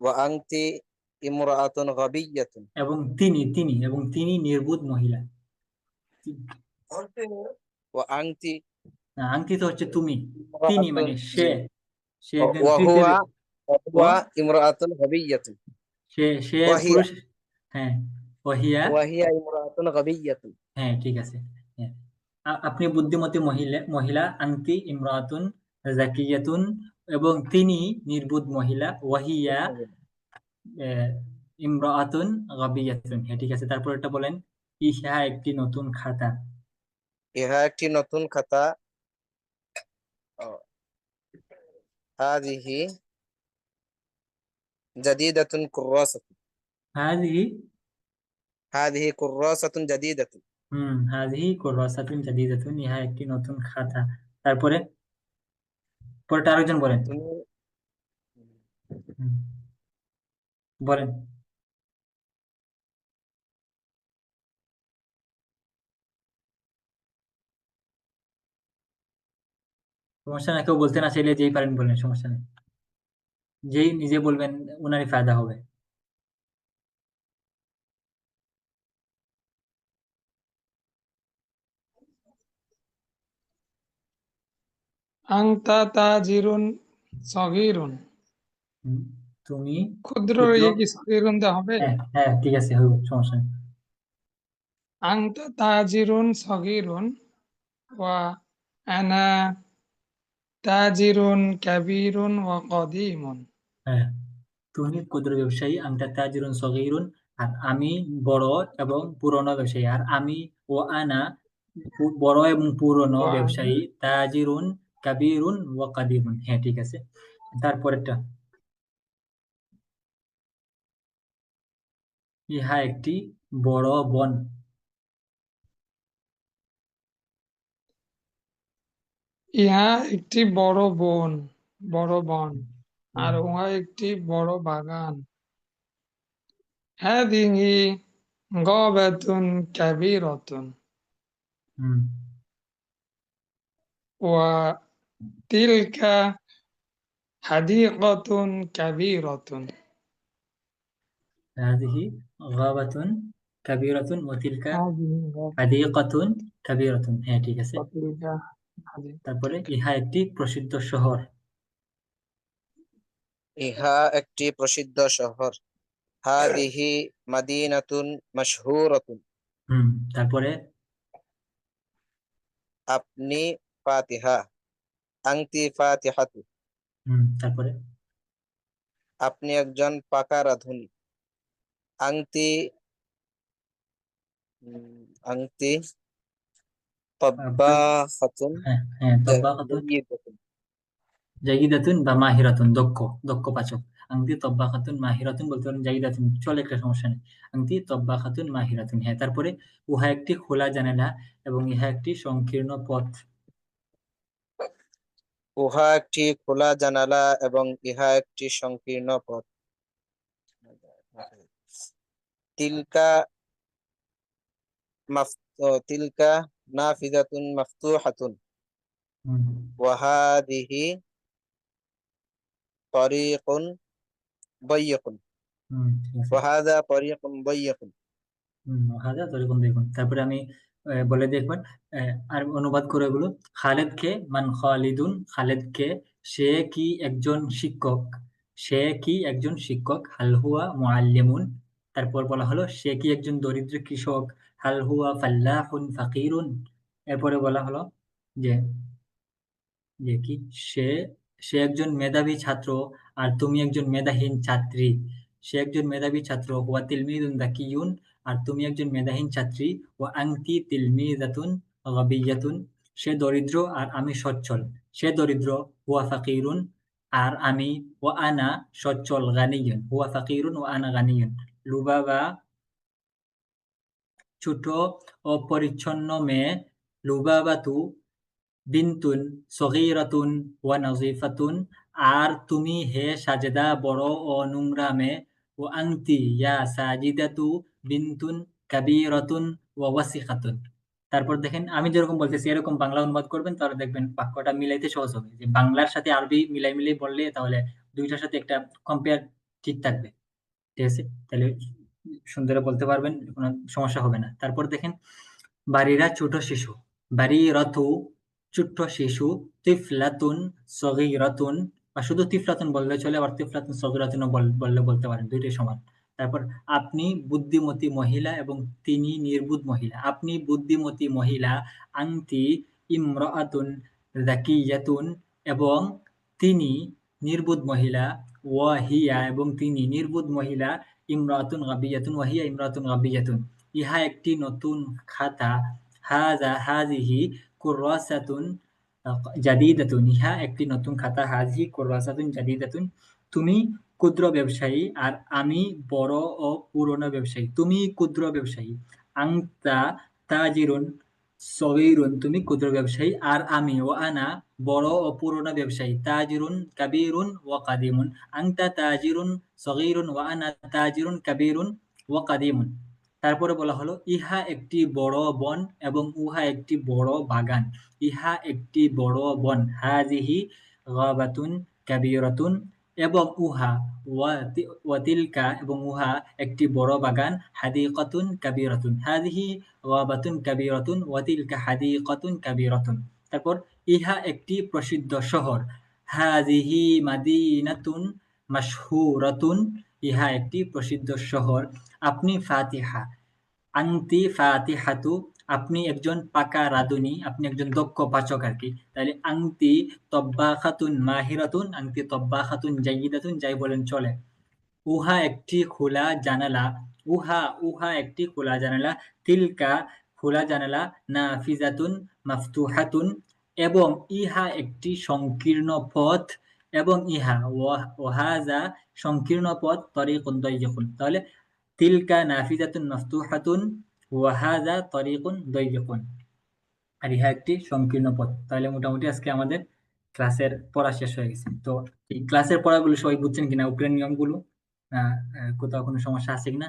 S5: ওয়া আংতি ইমরাআতুন গাবিয়াতুন।
S1: এবং তিনি নির্বোধ মহিলা।
S5: ওয়া আংতি
S1: আংটি তো হচ্ছে তুমি, তিনি
S5: ইমরাআতুন,
S1: মানে
S5: জি,
S1: সে, সে একজন
S5: ওয়া হুয়া
S1: পৃথিবী।
S5: ওয়া
S1: ও
S5: হুয়া ইমরাআতুন গাবিয়াতুন।
S1: সে সে
S5: ওয়া হিয়া
S1: পুরুষ। হ্যাঁ, ওহিয়া।
S5: ওয়া হিয়া ইমরাআতুন গাবিয়াতুন।
S1: হ্যাঁ, ঠিক আছে। হ্যাঁ, আপনি বুদ্ধিমতী মহিলা আনতি ইমরাতুন জাকিয়াতুন, এবং তিনি নির্বোধ মহিলা, ওয়াহিয়া আহ, ইমরাতুন গাবিয়াতুন। হ্যাঁ, ঠিক আছে। তারপর এটা বলেন। ইহা একটি নতুন খাতা।
S5: ইহা একটি নতুন খাতা। হাযিহি জাদীদাতুন কুররাসাতুন।
S1: হাযিহি।
S5: হাযিহি কুররাসাতুন জাদীদাতুন।
S1: হাযিহি কুররাসাতুন জাদিদাতুন। ইহা একটি নতুন খাতা। তারপরে পরেরটা আরেকজন বলেন।
S5: তুমি
S1: হুম, বলেন। সমস্যা না, কেউ বলতে না চাইলে যেই পারেন বলেন, সমস্যা নেই। যেই নিজে বলবেন ওনারই ফায়দা হবে।
S2: আংতা তাজিরুন সগীরুন।
S1: হুম, তুমি
S2: ক্ষুদ্র
S1: ক্ষুদ্র।
S2: ইয়ে কি সগীরুন দেওয়া হবে?
S1: হ্যাঁ হ্যাঁ, ঠিক আছে, হইব, সমস্যা নেই।
S2: আংতা তাজিরুন সগীরুন ওয়া আনা তাজিরুন কাবীরুন ওয়া কদীমুন।
S1: হ্যাঁ, তুমি ক্ষুদ্র ব্যবসায়ী, আনতা তাজিরুন সগীরুন, আর আমি বড় এবং পুরনো ব্যবসায়ী। আর আমি ও আনা বড় এবং পুরনো
S2: ওয়া
S1: ব্যবসায়ী, তাজিরুন কাবীরুন ওয়া কাদিরুন। হ্যাঁ, ঠিক আছে। তারপরেরটা। ইহা একটি বড় বন।
S2: ইহা একটি বড় বন।
S1: হুম
S2: আর উহা একটি বড় বাগান। হাদিহি গাবাতুন কাবীরাতুন
S1: হুম
S2: ওয়া তিলকা হাদিকাতুন কাবীরাতুন।
S1: হাযিহি গাবাতুন কাবীরাতুন ওয়া তিলকা
S2: হাদিহি
S1: হাদীকাতুন কাবীরাতুন। হ্যাঁ, ঠিক আছে।
S2: তিলকা হাদিকা।
S1: তারপরে ইহা একটি প্রসিদ্ধ শহর।
S5: ইহা একটি প্রসিদ্ধ শহর। হাদিহি মাদিনাতুন মাশহুরাতুন।
S1: তারপরে।
S5: আপনি ফাতিহা। আংতি ফাতিহাতু।
S1: তারপরে।
S5: আপনি একজন পাকা রাঁধুনি। আংতি আংতি
S1: আপনার।
S5: তাব্বাখাতুন
S1: হ্যাঁ হ্যাঁ, তব্বাখাতুন
S5: জাইয়্যিদাতুন।
S1: জাইদাতুন বা মাহিরাতুন, দক্ষ দক্ষ পাচক। আংটি তব্বাখাতুন মাহিরাতুন বলতে পারেন, জাইদাতুন চলে, একটা সমস্যা নেই। আংটি তব্বাখাতুন মাহিরাতুন। হ্যাঁ, তারপরে উহা একটি খোলা জানালা এবং ইহা একটি সংকীর্ণ পথ।
S5: উহা একটি খোলা জানালা এবং ইহা একটি সংকীর্ণ পথ। তিলকা তিলকা নাফিজাতুন মাফতুহাতুন
S1: হুম
S5: ওয়া হাদিহি তরিকুন দায়্যিকুন।
S1: ঠিক আছে।
S5: وهذا طريق ضيق
S1: হাজার তরিকুন দেখুন, তারপরে আমি বলে দেখবেন আর অনুবাদ করে এগুলো। খালেদ কে মান খালিদুন, খালেদ কে সে কি একজন শিক্ষক, সে কি একজন শিক্ষক। হাল হুয়া মুআল্লিমুন, তারপর বলা হলো সে কি একজন দরিদ্র কৃষক। হাল হুয়া ফাল্লাহুন ফাকিরুন, এরপরে বলা হলো যে যে কি সে সে একজন মেধাবী ছাত্র আর তুমি একজন মেধাহীন ছাত্রী। সে একজন মেধাবী ছাত্র, হুয়া তিলমিযুন যাকিয়ুন, আর তুমি একজন মেধাহীন ছাত্রী। ওয়া আনতি তিলমিযাতুন গাবিয়্যাতুন, সে দরিদ্র আর আমি সচ্ছল। সে দরিদ্র, হুয়া ফাকিরুন, আর আমি। ওয়া আনা সচ্ছল, গানিয়ুন, হুয়া ফাকিরুন ওয়া আনা গানিয়ুন। লুবাবা ছোট ও পরিচ্ছন্ন মেয়ে। লুবাবাতু বিনতুন সগীরাতুন ওয়া নাযীফাতুন, আর তুমি হে সাজেদা বড় ও নোংরা মেয়ে। ও আনতি ইয়া সাজিদাতু বিনতুন কাবীরাতুন ওয়া ওয়াসিখাতুন। তারপর দেখেন আমি যেরকম বলতেছি এরকম বাংলা অনুবাদ করবেন, তাহলে দেখবেন বাক্যটা মিলাইতে সহজ হবে। যে বাংলার সাথে আরবি মিলাই মিলাই বললে তাহলে দুইটার সাথে একটা কম্পেয়ার ঠিক থাকবে। ঠিক আছে, তাহলে সুন্দর বলতে পারবেন, কোনো সমস্যা হবে না। তারপর দেখেন বাড়িরা ছোট শিশু। বাড়িরাতু ছোট্ট শিশু। তিফলাতুন সগীরাতুন, বা শুধু তিফলাতুন বললে চলে, আবার তিফলাতুন সগীরাতুনও বললে বলতে পারেন, দুইটাই সমান। তারপর আপনি বুদ্ধিমতী মহিলা এবং তিনি নির্বুধ মহিলা। আপনি বুদ্ধিমতী মহিলা। আনতি ইমরাআতুন যাকিয়াতুন, এবং তিনি নির্বুধ মহিলা। ওয়া হিয়া, এবং তিনি নির্বুধ মহিলা। ইমরাআতুন গাবিয়াতুন, ওয়া হিয়া ইমরাআতুন গাবিয়াতুন, ইহা একটি নতুন খাতা। হাজিহি কুররাসাতুন জাদিদাতুন, ইহা একটি নতুন খাতা। হাজিহি কুররাসাতুন জাদিদাতুন, তুমি ক্ষুদ্র ব্যবসায়ী আর আমি বড় ও পুরনো ব্যবসায়ী। তুমি ক্ষুদ্র ব্যবসায়ী। আনতা তাজিরুন সগীরুন, তুমি ক্ষুদ্র ব্যবসায়ী আর আমি। ও আনা বড় ও পুরনো ব্যবসায়ী। তাজিরুন কাবীরুন ওয়া কাদিমুন, আনতা তাজিরুন সগীরুন ওয়া আনা তাজিরুন কাবীরুন ওয়া কাদিমুন। তারপরে বলা হলো ইহা একটি বড় বন এবং উহা একটি বড় বাগান। ইহা একটি বড় বন। হাজিহি গাবাতুন কাবীরাতুন, এবং উহা। ওয়াতিলকা, এবং উহা একটি বড় বাগান। হাদিকাতুন কাবীরাতুন, হাজিহি গাবাতুন কাবীরাতুন ওয়াতিলকা হাদিকাতুন কাবীরাতুন। তারপর ইহা একটি প্রসিদ্ধ শহর। হাজিহি মাদিনাতুন মাশহুরাতুন, ইহা একটি প্রসিদ্ধ শহর। আপনি ফাতিহা। আনতি ফাতিহাতু, আপনি একজন পাকা রাঁধুনি, আপনি একজন দক্ষ পাচক আর কি। তাহলে আনতি তব্বাখাতুন মাহিরাতুন, আনতি তব্বাখাতুন জাইয়িদাতুন, যাই বলেন চলে। উহা একটি খোলা জানালা। উহা একটি খোলা জানালা। তিলকা খোলা জানালা। নাফিজাতুন মাফতুহাতুন, এবং ইহা একটি সংকীর্ণ পথ। এবং ইহা ওয়াহাজা সংকীর্ণ পথ। তরিকুন দাইয়িকুন, তাহলে তিলকা নাফিজাতুন মাফতুহাতুন ওয়াহাজা তরিকুন দাইয়িকুন, আর ইহা একটি সংকীর্ণ পথ। তাহলে মোটামুটি আজকে আমাদের ক্লাসের পড়া শেষ হয়ে গেছে। তো এই ক্লাসের পড়াগুলো সবাই বুঝছেন কিনা, উপরের নিয়মগুলো? কোথাও কোনো সমস্যা আছে কিনা?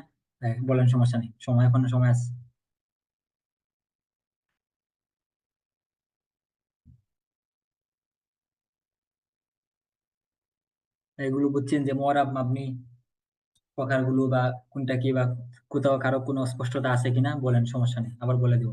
S1: বলেন, সমস্যা নেই, এখনো সময় আছে। এগুলো বুঝছেন যে মুআরাব মাবনি প্রকারগুলো, বা কোনটা কি, বা কোথাও কারো কোনো অস্পষ্টতা আছে কিনা বলেন, সমস্যা নেই, আবার বলে দেব।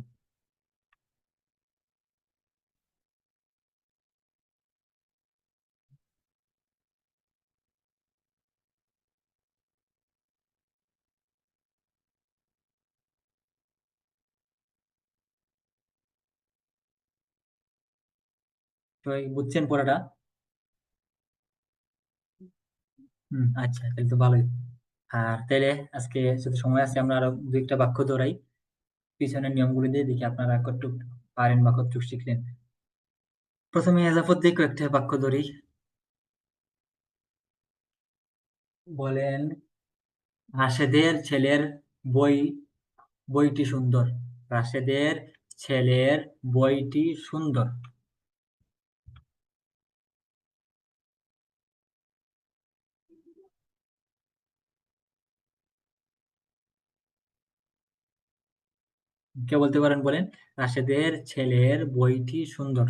S1: সবাই বুঝছেন পড়াটা? আচ্ছা, তাহলে তো ভালোই। আর তাহলে আজকে যদি সময় আছে আমরা আরো দু একটা বাক্য দৌড়াই, পিছনের নিয়মগুলো দিয়ে দেখি আপনারা কতটুক পারেন বা কতটুক শিখলেন। প্রথমে এজাফত দিয়ে কয়েকটা বাক্য ধরি। বলেন, রাশেদের ছেলের বই বইটি সুন্দর। রাশেদের ছেলের বইটি সুন্দর। কে বলতে পারেন, বলেন, রাশেদের ছেলের বইটি সুন্দর।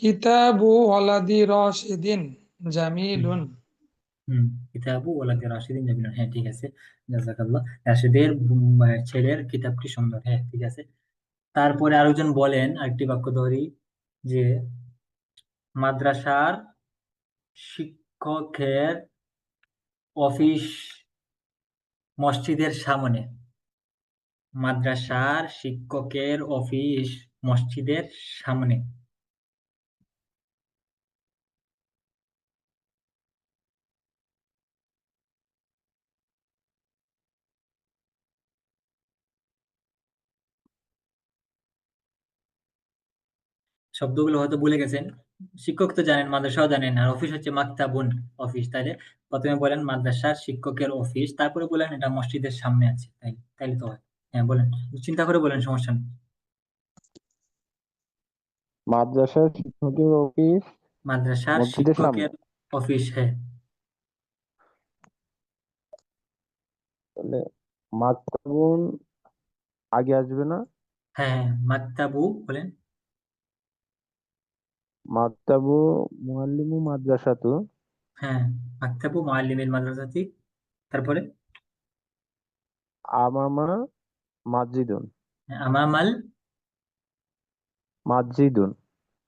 S2: কিতাবু ওয়ালাদি রাশিদিন জামিলুন।
S1: কিতাবু ওয়ালাদি রাশিদিন জামিলুন, হ্যাঁ ঠিক আছে, জাযাকাল্লাহ। রাশিদের ছেলের কিতাবটি সুন্দর, হ্যাঁ ঠিক আছে। তারপরে আরেকজন বলেন, আরেকটি বাক্য ধরি, যে মাদ্রাসার শিক্ষকের অফিস মসজিদের সামনে। মাদ্রাসার শিক্ষকের অফিস মসজিদের সামনে। শব্দগুলো হয়তো ভুলে গেছেন, শিক্ষক তো জানেন, মাদ্রাসাও জানেন, আর অফিস হচ্ছে মাকতাবুন, অফিস। তাইলে প্রথমে বলেন মাদ্রাসার শিক্ষকের অফিস, তারপরে বলেন এটা মসজিদের সামনে আছে, তাইলে তো হয়। হ্যাঁ বলেন, চিন্তা করে বলেন, সমস্যা নেই।
S3: মাদ্রাসার শিক্ষকের অফিস
S1: মাদ্রাসার
S3: মসজিদের সামনে।
S1: শিক্ষকের অফিস, হ্যাঁ।
S3: তাহলে মাকতাবুন আগে আসবে না?
S1: হ্যাঁ হ্যাঁ, মাকতাবু বলেন।
S3: মাকতাবু মুআল্লিমু মাদ্রাসাতু
S1: হ্যাঁ, মাকতাবু মুআল্লিমিল মাদ্রাসাতি, তারপরে
S3: আমামা মাসজিদুন।
S1: আমামাল
S3: মাসজিদুন।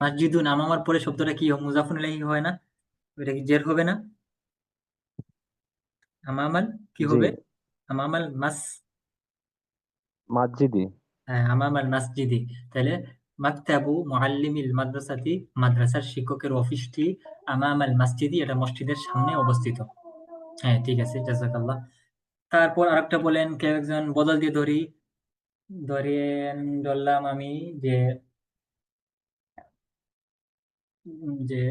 S1: মাসজিদুন, আমামার পরে শব্দটা কি মুজাফুন ইলাইহি হয় না? ওটা কি জের হবে না? আমামাল কি
S3: জি,
S1: হবে? আমামাল
S3: মাসজিদি।
S1: হ্যাঁ, আমামাল মাসজিদি। তাহলে মাকতাবু মুআল্লিমিল মাদ্রাসাতি, মাদ্রাসার শিক্ষকের অফিসটি আমামাল মসজিদি, এটা মসজিদের সামনে অবস্থিত। হ্যাঁ ঠিক আছে, জাযাকাল্লাহ। তারপর আরেকটা বলেন, কেউ একজন বদল দিয়ে ধরি, ধরলাম আমি যে যে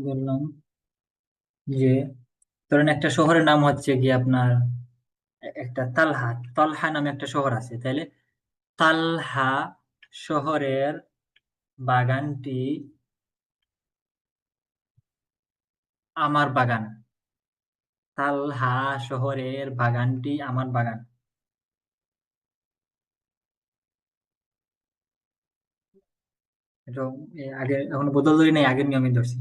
S1: বললাম যে ধরেন একটা শহরের নাম হচ্ছে কি আপনার একটা তালহা, তালহা নামে একটা শহর আছে, তাইলে তালহা শহরের বাগানটি আমার বাগান। তালহা শহরের বাগানটি আমার বাগান। এটা আগে এখন বদল ধরি নাই, আগের নিয়মে ধরছি।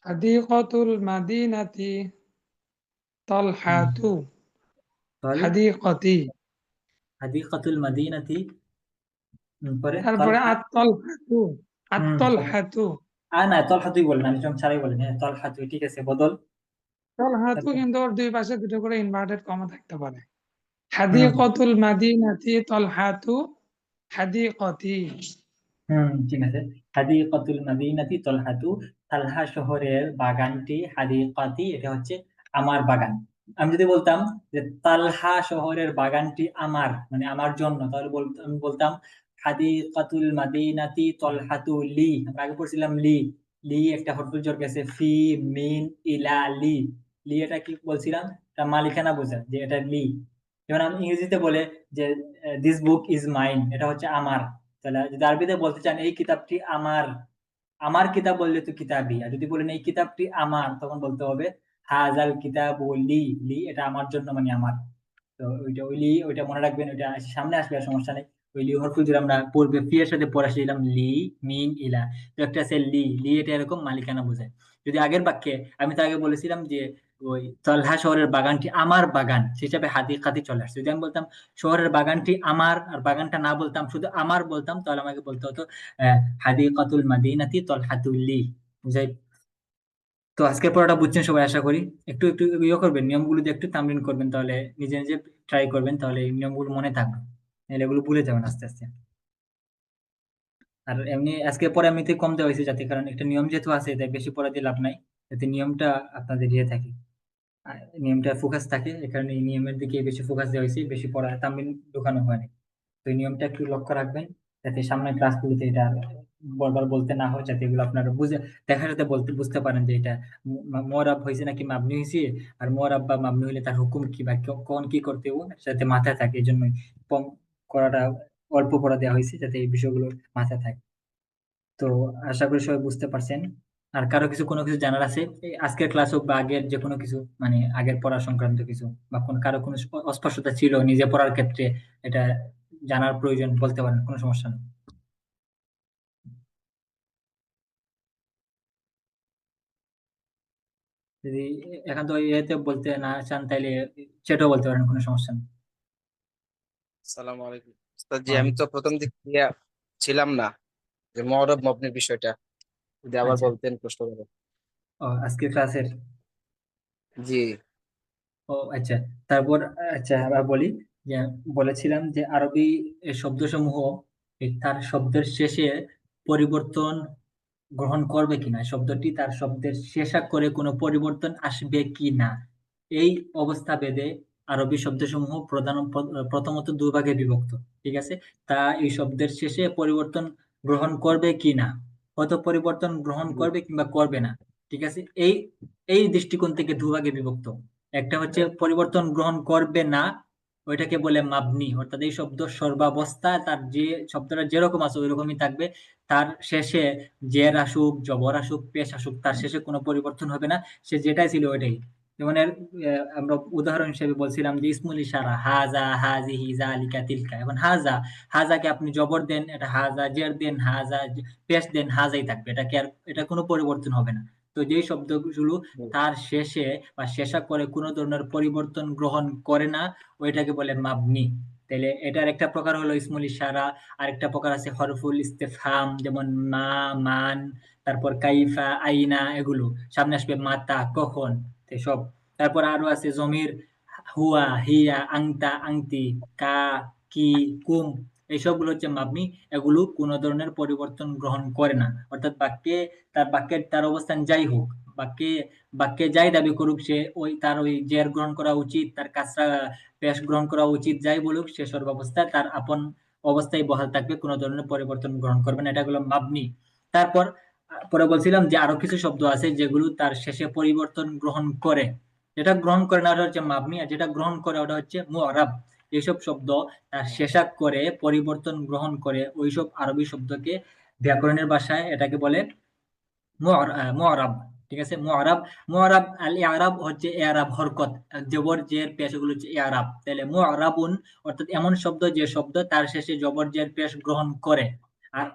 S2: হাদিকাতুল মাদিনাতি তালহাতু
S1: তাহলে
S2: হাদিকাতি।
S1: হাদিকাতুল মাদিনাতি, পরে
S2: তারপরে
S1: তালহা।
S2: আত-তালহাতু
S1: হুম,
S2: আত-তালহাতু।
S1: না, তলহাতুই বলেন, আমি যখন ছাড়াই বলেন, হ্যাঁ তলহাতুই, ঠিক আছে, বদল।
S2: তালহাতু
S1: তারপর
S2: কিন্তু ওর দুই পাশে দুটো করে ইনভার্টেড কমা থাকতে পারে।
S1: হুম
S2: হাদিকাতুল মাদিনাতি তালহাতু হাদিকাতি।
S1: ঠিক আছে। হাদিকাতুল মাদিনাতি তলহাতু, তালহা শহরের বাগানটি হাদিকাতি, এটা হচ্ছে আমার বাগান। আমি যদি বলতাম যে তালহা শহরের বাগানটি আমার, মানে আমার জন্য, তাহলে আমি বলতাম হাদিকাতুল মাদিনাতি তলহাতু লি। আমরা আগে পড়ছিলাম লি। লি একটা হরফুল জর গেছে, ফি মিন ইলা লি। লি এটা কি বলছিলাম? এটা মালিকানা বোঝায়, যে এটা লি। যেমন আমি ইংরেজিতে বলে যে দিস বুক ইজ মাইন, এটা হচ্ছে আমার। তাহলে যদি আরবিতে বলতে চান এই কিতাবটি আমার, আমার কিতাব বললে তো কিতাবই। আর যদি বলেন এই কিতাবটি আমার, তখন বলতে হবে হাজাল কিতাব লি। লি এটা আমার জন্য, মানে আমার। তো ওইটা ওই লি, ওইটা মনে রাখবেন, ওইটা সামনে আসবে, আর সমস্যা নেই। ওই লি হরফুল যদি আমরা পূর্বে ফি এর সাথে পড়ে আসছিলাম লি মিন ইলা, তো একটা আছে লি। লি এটা এরকম মালিকানা বোঝায়। যদি আগের বাক্যে আমি তো আগে বলেছিলাম যে ওই তলহা শহরের বাগানটি আমার বাগান, সে হিসাবে হাদিকাতি চলে আসছে। যদি আমি বলতাম শহরের বাগানটি আমার, আর বাগানটা না বলতাম, শুধু আমার বলতাম, তাহলে আমাকে বলতে হতো হাদিকাতুল মাদিনাতি তলহাতুল লি। বুঝাই? তো আজকের পড়াটা বুঝছেন সবাই, আশা করি। একটু একটু ইয়ে করবেন, নিয়মগুলো দিয়ে একটু তামরিন করবেন, তাহলে নিজে নিজে ট্রাই করবেন, তাহলে এই নিয়মগুলো মনে থাকবে, নাহলে এগুলো ভুলে যাবেন আস্তে আস্তে। আর এমনি আজকে পড়া এমনিতে কম দেওয়া হয়েছে, যাতে কারণ একটা নিয়ম যেহেতু আছে, তাই বেশি পড়া দিয়ে লাভ নাই, যাতে নিয়মটা আপনাদের ইয়ে থাকে। নিয়মটা ফোকাস থাকে, এই কারণে এই নিয়মের দিকে বেশি ফোকাস দেওয়া হয়েছে, বেশি পড়া তামিল ঢুকানো হয়নি। তো এই নিয়মটা একটু লক্ষ্য রাখবেন, যাতে সামনের ক্লাসগুলিতে এটা বারবার বলতে না হয়, যাতে এগুলো আপনারা বুঝে দেখার সাথে বলতে বুঝতে পারেন যে এটা মুআরাব হয়েছে নাকি মাবনি হয়েছে, আর মুআরাব বা মাবনি হলে তার হুকুম কি বা কখন কি করতে হবে যাতে মাথায় থাকে। এই জন্যই কম করাটা, অল্প পড়া দেওয়া হয়েছে যাতে এই বিষয়গুলো মাথায় থাকে। তো আশা করি সবাই বুঝতে পারছেন। আর কারো কোনো কিছু জানার আছে এই আজকের ক্লাস হোক বা আগের যে কোনো কিছু, মানে আগের পড়া সংক্রান্ত কিছু, বা কারো কোনো অস্পষ্টতা ছিল নিজে পড়ার ক্ষেত্রে, এটা জানার প্রয়োজন বলতে পারেন, কোনো সমস্যা নেই। যদি এখন তো এতে বলতে না চান তাইলে চ্যাটও বলতে পারেন, কোনো সমস্যা নেই।
S5: আসসালামু আলাইকুম উস্তাদ জি, আমি
S1: ওয়ালাইকুম।
S5: তো প্রথম দিক দিয়ে ছিলাম না যে মরব মবনির বিষয়টা, যদি আবার
S1: আচ্ছা,
S5: বলতেন প্রশ্ন করে।
S1: ও আজকের ক্লাসের,
S5: জি
S1: ও আচ্ছা, তারপর আচ্ছা আবার বলি যে বলেছিলাম যে আরবি এই শব্দসমূহ তার শব্দের শেষে পরিবর্তন গ্রহণ করবে কিনা, শব্দটি তার শব্দের শেষাক্ষরে কোনো পরিবর্তন আসবে কিনা, এই অবস্থা ভেদে আরবি শব্দসমূহ প্রথমত দুই ভাগে বিভক্ত। ঠিক আছে, তা এই শব্দের শেষে পরিবর্তন গ্রহণ করবে কিনা, হয়তো পরিবর্তন গ্রহণ
S5: জি
S1: করবে কিংবা করবে না। ঠিক আছে, এই এই দৃষ্টিকোণ থেকে দুভাগে বিভক্ত। একটা হচ্ছে পরিবর্তন গ্রহণ করবে না, ওইটাকে বলে মাবনি, অর্থাৎ এই শব্দ সর্বাবস্থা তার যে শব্দটা যেরকম আছে ওই রকমই থাকবে, তার শেষে জের আসুক, জবর আসুক, পেশ আসুক, তার শেষে কোনো পরিবর্তন হবে না, সে যেটাই ছিল ওইটাই। যেমন আমরা উদাহরণ হিসেবে বলছিলাম যে ইসমুল ইশারা হাজা, হাজিহি, জালিকা, তিলকা। এখন হাজা, হাজাকে আপনি জবর দেন, এটা হাজা, জের দেন হাজা, পেশ দেন হাজাই থাকবে, এটা কি আর এটা কোনো পরিবর্তন হবে না। তো যেই শব্দগুলো
S5: জি
S1: তার শেষে বা শেষা করে কোনো ধরনের পরিবর্তন গ্রহণ করে না, ওইটাকে বলে মাবনি। তাহলে এটার একটা প্রকার হলো ইসমুল ইশারা, আরেকটা প্রকার আছে হরফুল ইস্তেফহাম, যেমন মা, মান, তারপর কাইফা, আইনা, এগুলো সামনে আসবে মাতা, কখন, এসব। তারপর আরো আছে জমির, হুয়া, হিয়া, আংতা, আংতি, কা, কি, কুম, এইসবগুলো হচ্ছে মাবনি। এগুলো কোনো ধরনের পরিবর্তন গ্রহণ করে না, অর্থাৎ বাক্যের তার অবস্থান যাই হোক, বাক্যে বাক্যে যাই দাবি করুক সে, ওই তার ওই জের গ্রহণ করা উচিত, তার কাছরা পেশ গ্রহণ করা উচিত, যাই বলুক সে সর্বাবস্থায় তার আপন অবস্থায় বহাল থাকবে, কোনো ধরনের পরিবর্তন গ্রহণ করবে না, এটা হলো মাবনি। তারপর পরে বলছিলাম যে আরো কিছু শব্দ আছে যেগুলো তার শেষে পরিবর্তন গ্রহণ করে, যেটা গ্রহণ করে না ওটা হচ্ছে মাবনি, আর যেটা গ্রহণ করে ওটা হচ্ছে মুআরাব। এইসব শব্দ তার শেষাক করে পরিবর্তন গ্রহণ করে, ওইসব আরবি শব্দকে ব্যাকরণের ভাষায় এটাকে বলে মুআরাব। ঠিক আছে, মুআরাব। মুআরাব আল ইআরাব হচ্ছে ইআরাব হরকত, জবর জের পেশ, এগুলো হচ্ছে ইআরাব। তাহলে মুআরাবুন অর্থাৎ এমন শব্দ যে শব্দ তার শেষে জবর জের পেশ গ্রহণ করে, আর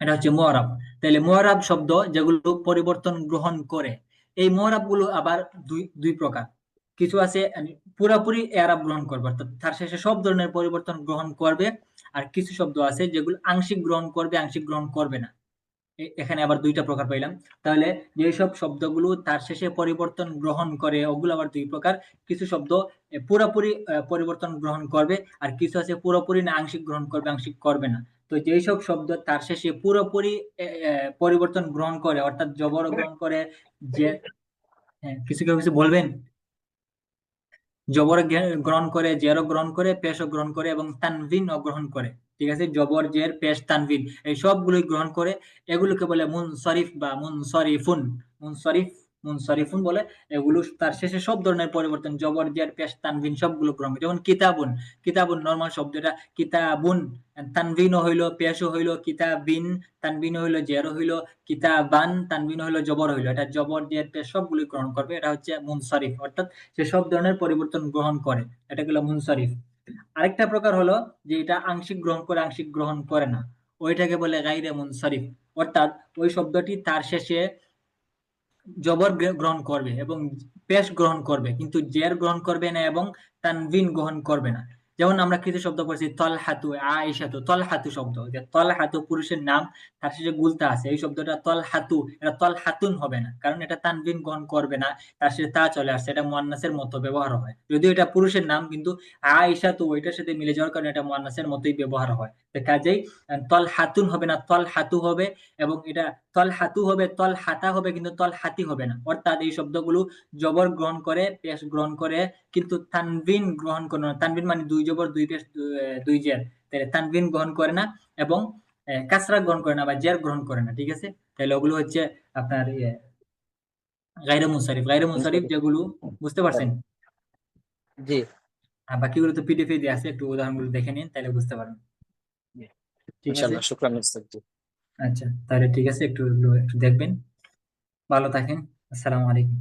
S1: এটা হচ্ছে মুআরাব। তাহলে মুআরাব শব্দ যেগুলো পরিবর্তন গ্রহণ করে, এই মুআরাব গুলো আবার দুই দুই প্রকার। কিছু আছে পুরাপুরি এরাব গ্রহণ করবে, অর্থাৎ তার শেষে সব ধরনের পরিবর্তন গ্রহণ করবে, আর কিছু শব্দ আছে যেগুলো আংশিক গ্রহণ করবে, আংশিক গ্রহণ করবে না। এখানে আবার দুইটা প্রকার পাইলাম। তাহলে যেসব শব্দগুলো তার শেষে পরিবর্তন গ্রহণ করে ওগুলো আবার দুই প্রকার। কিছু শব্দ পুরোপুরি পরিবর্তন গ্রহণ করবে, আর কিছু আছে পুরোপুরি না আংশিক গ্রহণ করবে, আংশিক করবে না। তো যেই সব শব্দ তার শেষে পুরোপুরি পরিবর্তন গ্রহণ করে, অর্থাৎ জবর গ্রহণ করে, যে হ্যাঁ, কেউ কিছু বলবেন, জবর গ্রহণ করে, জেরও গ্রহণ করে, পেশও গ্রহণ করে এবং তানভিনও গ্রহণ করে। ঠিক আছে, জবর, জের, পেশ, তানভিন এই সবগুলোই গ্রহণ করে, এগুলোকে বলে মুনসরিফ বা মুনসরিফুন। মুনসরিফ, মুনসরিফুন বলে। এগুলো তার শেষে সব ধরনের পরিবর্তন জবর, জের, পেশ, তানভিন সবগুলো গ্রহণ করে। যেমন কিতাবুন, কিতাবুন নরমাল শব্দটা কিতাবুন, তানভিনও হইলো, পেশও হইলো, কিতাবিন, তানভিনও হইলো, জেরও হইলো, কিতাবান, তানভিনও হইলো, জবর হইলো, এটা জবর, জের, পেশ সবগুলোই গ্রহণ করবে, এটা হচ্ছে মুনসরিফ, অর্থাৎ সে সব ধরনের পরিবর্তন গ্রহণ করে, এটা হলো মুনসরিফ। আরেকটা প্রকার হলো যে এটা আংশিক গ্রহণ করে, আংশিক গ্রহণ করে না, ওইটাকে বলে গাইরে মুনসরিফ, অর্থাৎ ওই শব্দটি তার শেষে জবর গ্রহণ করবে এবং পেশ গ্রহণ করবে, কিন্তু জের গ্রহণ করবে না এবং তানভিন গ্রহণ করবে না। যেমন আমরা কিছু শব্দ পড়ছি তলহাতু, আয়েশাতু, তলহাতু শব্দ, যে তলহাতু পুরুষের নাম, তার শেষে গুলতা আছে, এই শব্দটা তলহাতু, এটা তলহাতুন হবে না, কারণ এটা তানবিন গ্রহণ করবে না, তার সাথে তা চলে আসছে, এটা মুয়ান্নাসের মতো ব্যবহার হয়, যদিও এটা পুরুষের নাম, কিন্তু আয়েশাতু ওইটার সাথে মিলে যাওয়ার কারণে এটা মুয়ান্নাসের মতোই ব্যবহার হয়। তো কাজেই তলহাতুন হবে না, তলহাতু হবে, এবং এটা তলহাতু হবে, তলহাতা হবে, কিন্তু তলহাতি হবে না। অর্থাৎ এই শব্দগুলো জবর গ্রহণ করে, পেশ গ্রহণ করে, কিন্তু তানবিন গ্রহণ করে না। তানবিন মানে দুই জবর দুই পেশ দুই জের, তাহলে তানবিন গ্রহণ করে না, এবং কাসরা গ্রহণ করে না বা জের গ্রহণ করে না, ঠিক আছে? তাহলে ওগুলো হচ্ছে আপনার গায়রে মুনসারিফ। গায়রে মুনসারিফ যেগুলো, বুঝতে পারছেন?
S5: জি
S1: আর বাকিগুলো তো পিডিএফ দিয়ে আছে, একটু উদাহরণগুলো দেখে নিন, তাহলে বুঝতে পারবেন। ঠিক আছে,
S5: ইনশাআল্লাহ, শুকরান উস্তাদ জি।
S1: আচ্ছা তাহলে ঠিক আছে, একটু একটু দেখবেন। ভালো থাকেন। আসসালামু আলাইকুম।